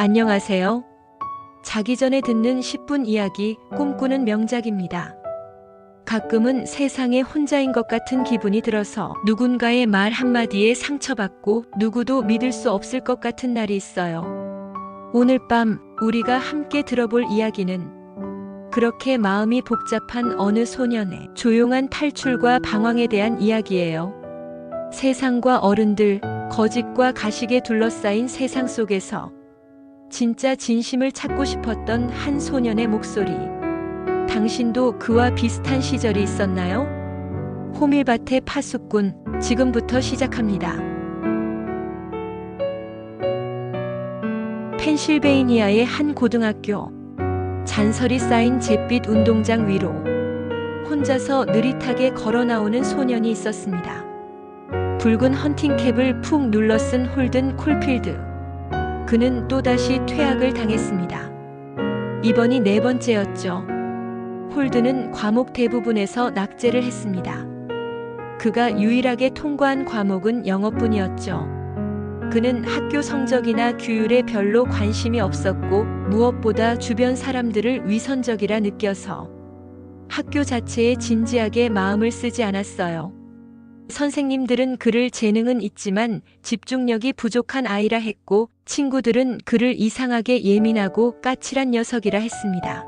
안녕하세요. 자기 전에 듣는 10분 이야기 꿈꾸는 명작입니다. 가끔은 세상에 혼자인 것 같은 기분이 들어서 누군가의 말 한마디에 상처받고 누구도 믿을 수 없을 것 같은 날이 있어요. 오늘 밤 우리가 함께 들어볼 이야기는 그렇게 마음이 복잡한 어느 소년의 조용한 탈출과 방황에 대한 이야기예요. 세상과 어른들, 거짓과 가식에 둘러싸인 세상 속에서 진짜 진심을 찾고 싶었던 한 소년의 목소리. 당신도 그와 비슷한 시절이 있었나요? 호밀밭의 파수꾼, 지금부터 시작합니다. 펜실베이니아의 한 고등학교. 잔설이 쌓인 잿빛 운동장 위로 혼자서 느릿하게 걸어 나오는 소년이 있었습니다. 붉은 헌팅캡을 푹 눌러 쓴 홀든 콜필드. 그는 또다시 퇴학을 당했습니다. 이번이 4번째였죠. 홀드는 과목 대부분에서 낙제를 했습니다. 그가 유일하게 통과한 과목은 영어뿐이었죠. 그는 학교 성적이나 규율에 별로 관심이 없었고 무엇보다 주변 사람들을 위선적이라 느껴서 학교 자체에 진지하게 마음을 쓰지 않았어요. 선생님들은 그를 재능은 있지만 집중력이 부족한 아이라 했고 친구들은 그를 이상하게 예민하고 까칠한 녀석이라 했습니다.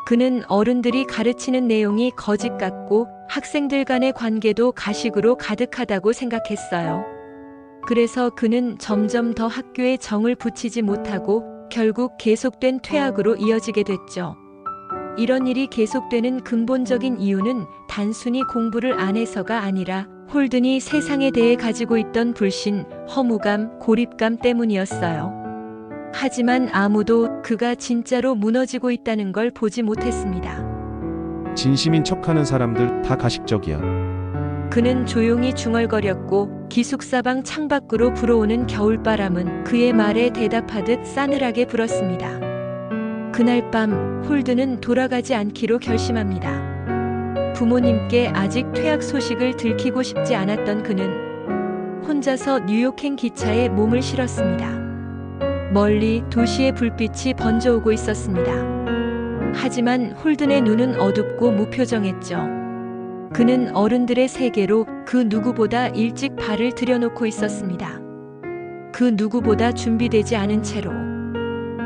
그는 어른들이 가르치는 내용이 거짓 같고 학생들 간의 관계도 가식으로 가득하다고 생각했어요. 그래서 그는 점점 더 학교에 정을 붙이지 못하고 결국 계속된 퇴학으로 이어지게 됐죠. 이런 일이 계속되는 근본적인 이유는 단순히 공부를 안 해서가 아니라 홀든이 세상에 대해 가지고 있던 불신, 허무감, 고립감 때문이었어요. 하지만 아무도 그가 진짜로 무너지고 있다는 걸 보지 못했습니다. 진심인 척하는 사람들 다 가식적이야. 그는 조용히 중얼거렸고 기숙사방 창밖으로 불어오는 겨울바람은 그의 말에 대답하듯 싸늘하게 불었습니다. 그날 밤 홀든은 돌아가지 않기로 결심합니다. 부모님께 아직 퇴학 소식을 들키고 싶지 않았던 그는 혼자서 뉴욕행 기차에 몸을 실었습니다. 멀리 도시의 불빛이 번져오고 있었습니다. 하지만 홀든의 눈은 어둡고 무표정했죠. 그는 어른들의 세계로 그 누구보다 일찍 발을 들여놓고 있었습니다. 그 누구보다 준비되지 않은 채로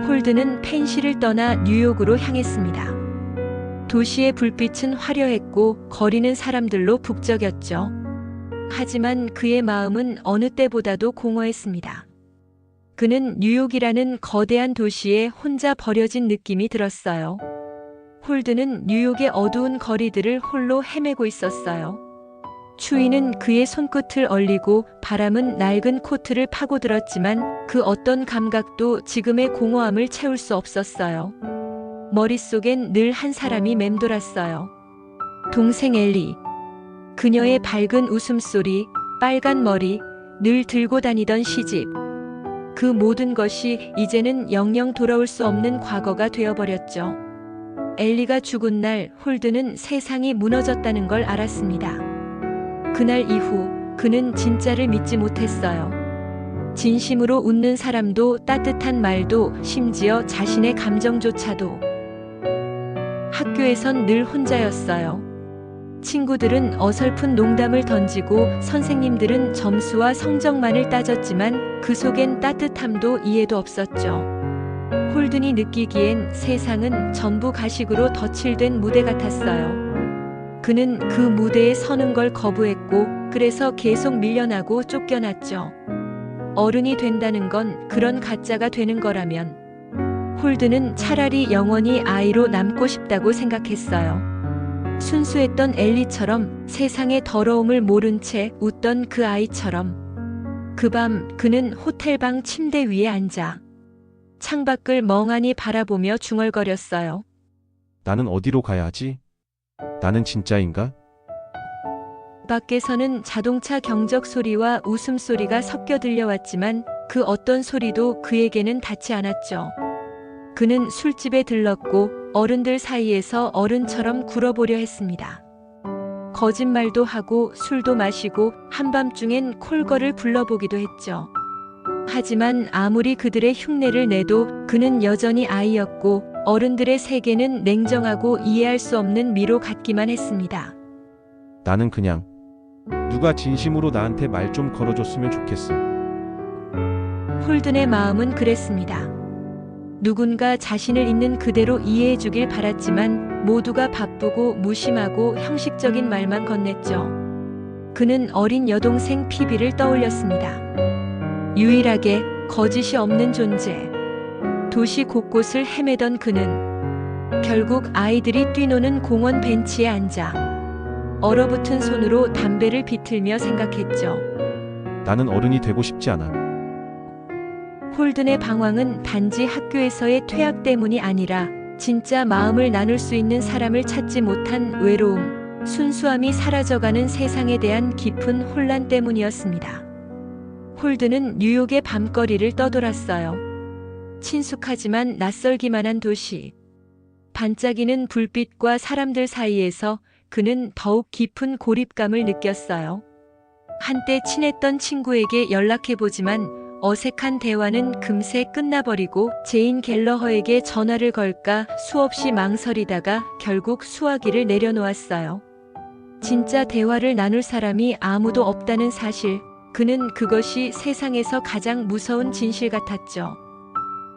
홀든은 펜실을 떠나 뉴욕으로 향했습니다. 도시의 불빛은 화려했고 거리는 사람들로 북적였죠. 하지만 그의 마음은 어느 때보다도 공허했습니다. 그는 뉴욕이라는 거대한 도시에 혼자 버려진 느낌이 들었어요. 홀든은 뉴욕의 어두운 거리들을 홀로 헤매고 있었어요. 추위는 그의 손끝을 얼리고 바람은 낡은 코트를 파고들었지만 그 어떤 감각도 지금의 공허함을 채울 수 없었어요. 머릿속엔 늘 한 사람이 맴돌았어요. 동생 엘리. 그녀의 밝은 웃음소리, 빨간 머리, 늘 들고 다니던 시집. 그 모든 것이 이제는 영영 돌아올 수 없는 과거가 되어버렸죠. 엘리가 죽은 날 홀든은 세상이 무너졌다는 걸 알았습니다. 그날 이후 그는 진짜를 믿지 못했어요. 진심으로 웃는 사람도 따뜻한 말도 심지어 자신의 감정조차도. 학교에선 늘 혼자였어요. 친구들은 어설픈 농담을 던지고 선생님들은 점수와 성적만을 따졌지만 그 속엔 따뜻함도 이해도 없었죠. 홀든이 느끼기엔 세상은 전부 가식으로 덧칠된 무대 같았어요. 그는 그 무대에 서는 걸 거부했고 그래서 계속 밀려나고 쫓겨났죠. 어른이 된다는 건 그런 가짜가 되는 거라면 홀든은 차라리 영원히 아이로 남고 싶다고 생각했어요. 순수했던 엘리처럼 세상의 더러움을 모른 채 웃던 그 아이처럼. 그 밤 그는 호텔방 침대 위에 앉아 창밖을 멍하니 바라보며 중얼거렸어요. 나는 어디로 가야 하지? 나는 진짜인가? 밖에서는 자동차 경적 소리와 웃음소리가 섞여 들려왔지만 그 어떤 소리도 그에게는 닿지 않았죠. 그는 술집에 들렀고 어른들 사이에서 어른처럼 굴어보려 했습니다. 거짓말도 하고 술도 마시고 한밤중엔 콜걸을 불러보기도 했죠. 하지만 아무리 그들의 흉내를 내도 그는 여전히 아이였고 어른들의 세계는 냉정하고 이해할 수 없는 미로 같기만 했습니다. 나는 그냥 누가 진심으로 나한테 말 좀 걸어줬으면 좋겠어. 홀든의 마음은 그랬습니다. 누군가 자신을 있는 그대로 이해해 주길 바랐지만 모두가 바쁘고 무심하고 형식적인 말만 건넸죠. 그는 어린 여동생 피비를 떠올렸습니다. 유일하게 거짓이 없는 존재. 도시 곳곳을 헤매던 그는 결국 아이들이 뛰노는 공원 벤치에 앉아 얼어붙은 손으로 담배를 비틀며 생각했죠. 나는 어른이 되고 싶지 않아. 홀든의 방황은 단지 학교에서의 퇴학 때문이 아니라 진짜 마음을 나눌 수 있는 사람을 찾지 못한 외로움, 순수함이 사라져가는 세상에 대한 깊은 혼란 때문이었습니다. 홀든은 뉴욕의 밤거리를 떠돌았어요. 친숙하지만 낯설기만 한 도시. 반짝이는 불빛과 사람들 사이에서 그는 더욱 깊은 고립감을 느꼈어요. 한때 친했던 친구에게 연락해보지만 어색한 대화는 금세 끝나버리고 제인 갤러허에게 전화를 걸까 수없이 망설이다가 결국 수화기를 내려놓았어요. 진짜 대화를 나눌 사람이 아무도 없다는 사실, 그는 그것이 세상에서 가장 무서운 진실 같았죠.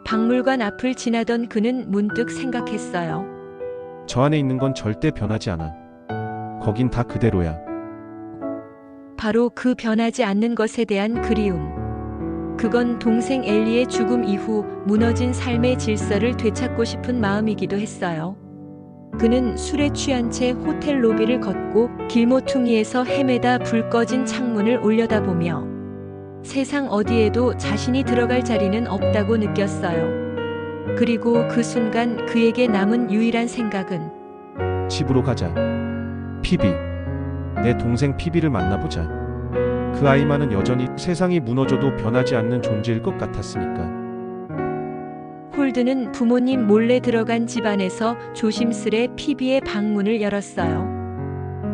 박물관 앞을 지나던 그는 문득 생각했어요. 저 안에 있는 건 절대 변하지 않아. 거긴 다 그대로야. 바로 그 변하지 않는 것에 대한 그리움. 그건 동생 엘리의 죽음 이후 무너진 삶의 질서를 되찾고 싶은 마음이기도 했어요. 그는 술에 취한 채 호텔 로비를 걷고 길모퉁이에서 헤매다 불 꺼진 창문을 올려다보며 세상 어디에도 자신이 들어갈 자리는 없다고 느꼈어요. 그리고 그 순간 그에게 남은 유일한 생각은 집으로 가자. 피비. 내 동생 피비를 만나보자. 그 아이만은 여전히 세상이 무너져도 변하지 않는 존재일 것 같았으니까. 홀든은 부모님 몰래 들어간 집 안에서 조심스레 피비의 방문을 열었어요.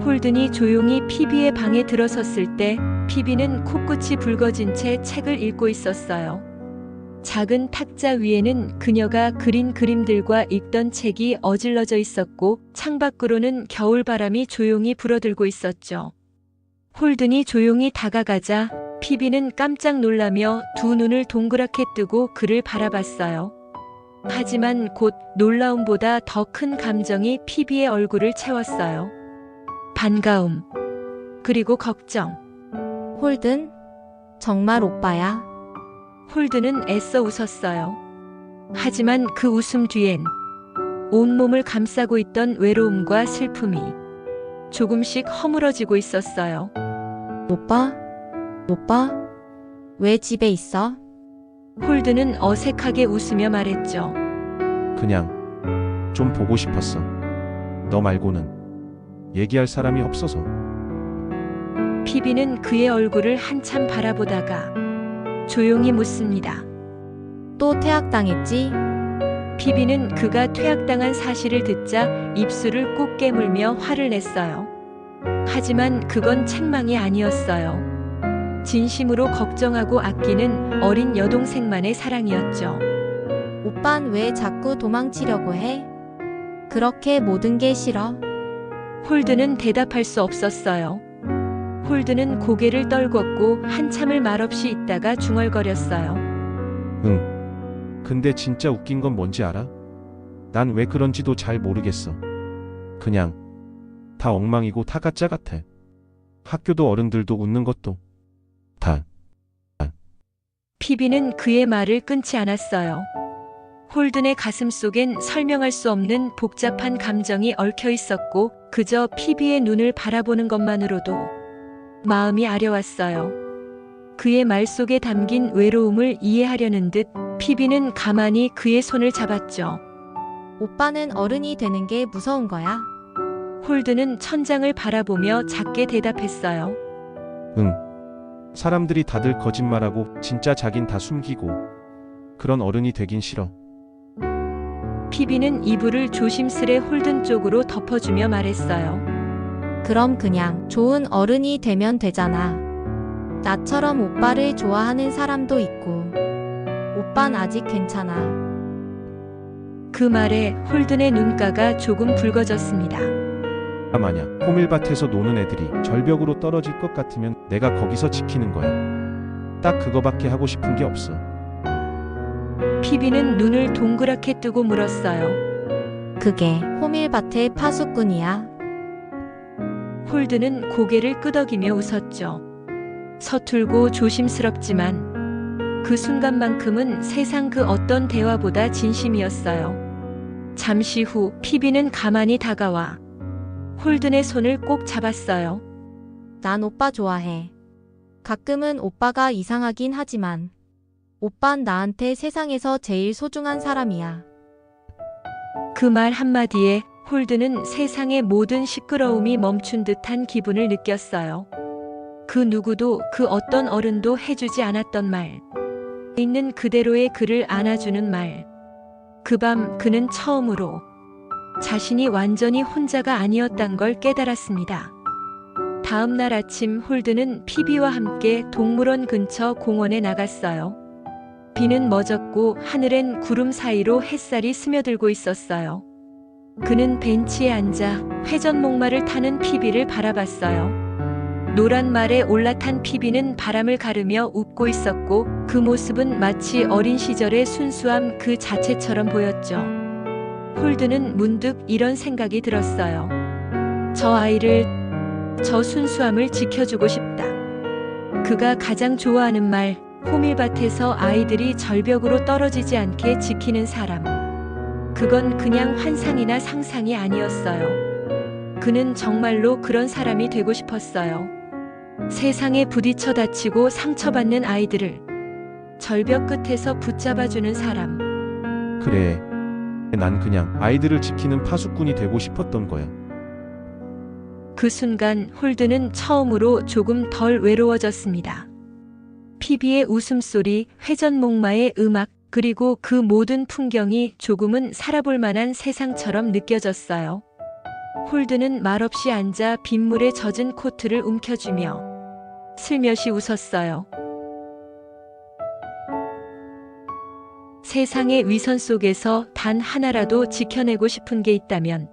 홀든이 조용히 피비의 방에 들어섰을 때 피비는 코끝이 붉어진 채 책을 읽고 있었어요. 작은 탁자 위에는 그녀가 그린 그림들과 읽던 책이 어질러져 있었고 창밖으로는 겨울바람이 조용히 불어들고 있었죠. 홀든이 조용히 다가가자 피비는 깜짝 놀라며 두 눈을 동그랗게 뜨고 그를 바라봤어요. 하지만 곧 놀라움보다 더 큰 감정이 피비의 얼굴을 채웠어요. 반가움, 그리고 걱정. 홀든? 정말 오빠야? 홀든은 애써 웃었어요. 하지만 그 웃음 뒤엔 온몸을 감싸고 있던 외로움과 슬픔이 조금씩 허물어지고 있었어요. 오빠? 오빠? 왜 집에 있어? 홀든은 어색하게 웃으며 말했죠. 그냥 좀 보고 싶었어. 너 말고는 얘기할 사람이 없어서. 피비는 그의 얼굴을 한참 바라보다가 조용히 묻습니다. 또 퇴학당했지? 피비는 그가 퇴학당한 사실을 듣자 입술을 꼭 깨물며 화를 냈어요. 하지만 그건 책망이 아니었어요. 진심으로 걱정하고 아끼는 어린 여동생만의 사랑이었죠. 오빤 왜 자꾸 도망치려고 해? 그렇게 모든 게 싫어? 홀든은 대답할 수 없었어요. 홀든은 고개를 떨궜고 한참을 말없이 있다가 중얼거렸어요. 근데 진짜 웃긴 건 뭔지 알아? 난 왜 그런지도 잘 모르겠어. 그냥 다 엉망이고 다 가짜 같아. 학교도 어른들도 웃는 것도 다. 피비는 그의 말을 끊지 않았어요. 홀든의 가슴 속엔 설명할 수 없는 복잡한 감정이 얽혀 있었고 그저 피비의 눈을 바라보는 것만으로도 마음이 아려왔어요. 그의 말 속에 담긴 외로움을 이해하려는 듯 피비는 가만히 그의 손을 잡았죠. 오빠는 어른이 되는 게 무서운 거야? 홀든은 천장을 바라보며 작게 대답했어요. 사람들이 다들 거짓말하고 진짜 자긴 다 숨기고 그런 어른이 되긴 싫어. 피비는 이불을 조심스레 홀든 쪽으로 덮어주며 말했어요. 그럼 그냥 좋은 어른이 되면 되잖아. 나처럼 오빠를 좋아하는 사람도 있고. 오빤 아직 괜찮아. 그 말에 홀든의 눈가가 조금 붉어졌습니다. 만약 호밀밭에서 노는 애들이 절벽으로 떨어질 것 같으면 내가 거기서 지키는 거야. 딱 그거밖에 하고 싶은 게 없어. 피비는 눈을 동그랗게 뜨고 물었어요. 그게 호밀밭의 파수꾼이야. 홀드는 고개를 끄덕이며 웃었죠. 서툴고 조심스럽지만 그 순간만큼은 세상 그 어떤 대화보다 진심이었어요. 잠시 후 피비는 가만히 다가와 홀든의 손을 꼭 잡았어요. 난 오빠 좋아해. 가끔은 오빠가 이상하긴 하지만 오빤 나한테 세상에서 제일 소중한 사람이야. 그 말 한마디에 홀드는 세상의 모든 시끄러움이 멈춘 듯한 기분을 느꼈어요. 그 누구도 그 어떤 어른도 해주지 않았던 말. 있는 그대로의 그를 안아주는 말. 그 밤 그는 처음으로 자신이 완전히 혼자가 아니었단 걸 깨달았습니다. 다음 날 아침 홀드는 피비와 함께 동물원 근처 공원에 나갔어요. 비는 멎었고 하늘엔 구름 사이로 햇살이 스며들고 있었어요. 그는 벤치에 앉아 회전목마를 타는 피비를 바라봤어요. 노란 말에 올라탄 피비는 바람을 가르며 웃고 있었고 그 모습은 마치 어린 시절의 순수함 그 자체처럼 보였죠. 홀드는 문득 이런 생각이 들었어요. 저 아이를, 저 순수함을 지켜주고 싶다. 그가 가장 좋아하는 말, 호밀밭에서 아이들이 절벽으로 떨어지지 않게 지키는 사람. 그건 그냥 환상이나 상상이 아니었어요. 그는 정말로 그런 사람이 되고 싶었어요. 세상에 부딪혀 다치고 상처받는 아이들을 절벽 끝에서 붙잡아주는 사람. 그래. 난 그냥 아이들을 지키는 파수꾼이 되고 싶었던 거야. 그 순간 홀드는 처음으로 조금 덜 외로워졌습니다. 피비의 웃음소리, 회전목마의 음악, 그리고 그 모든 풍경이 조금은 살아볼 만한 세상처럼 느껴졌어요. 홀드는 말없이 앉아 빗물에 젖은 코트를 움켜쥐며 슬며시 웃었어요. 세상의 위선 속에서 단 하나라도 지켜내고 싶은 게 있다면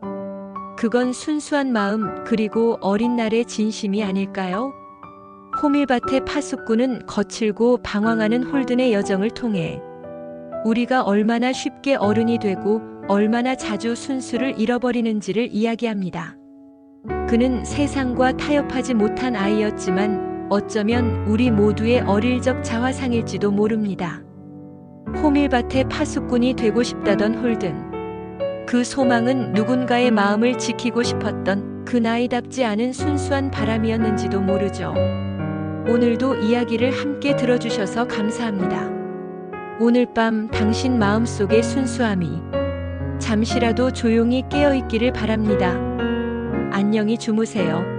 그건 순수한 마음 그리고 어린 날의 진심이 아닐까요? 호밀밭의 파수꾼은 거칠고 방황하는 홀든의 여정을 통해 우리가 얼마나 쉽게 어른이 되고 얼마나 자주 순수를 잃어버리는지를 이야기합니다. 그는 세상과 타협하지 못한 아이였지만 어쩌면 우리 모두의 어릴 적 자화상일지도 모릅니다. 호밀밭의 파수꾼이 되고 싶다던 홀든. 그 소망은 누군가의 마음을 지키고 싶었던 그 나이답지 않은 순수한 바람이었는지도 모르죠. 오늘도 이야기를 함께 들어주셔서 감사합니다. 오늘 밤 당신 마음속의 순수함이 잠시라도 조용히 깨어있기를 바랍니다. 안녕히 주무세요.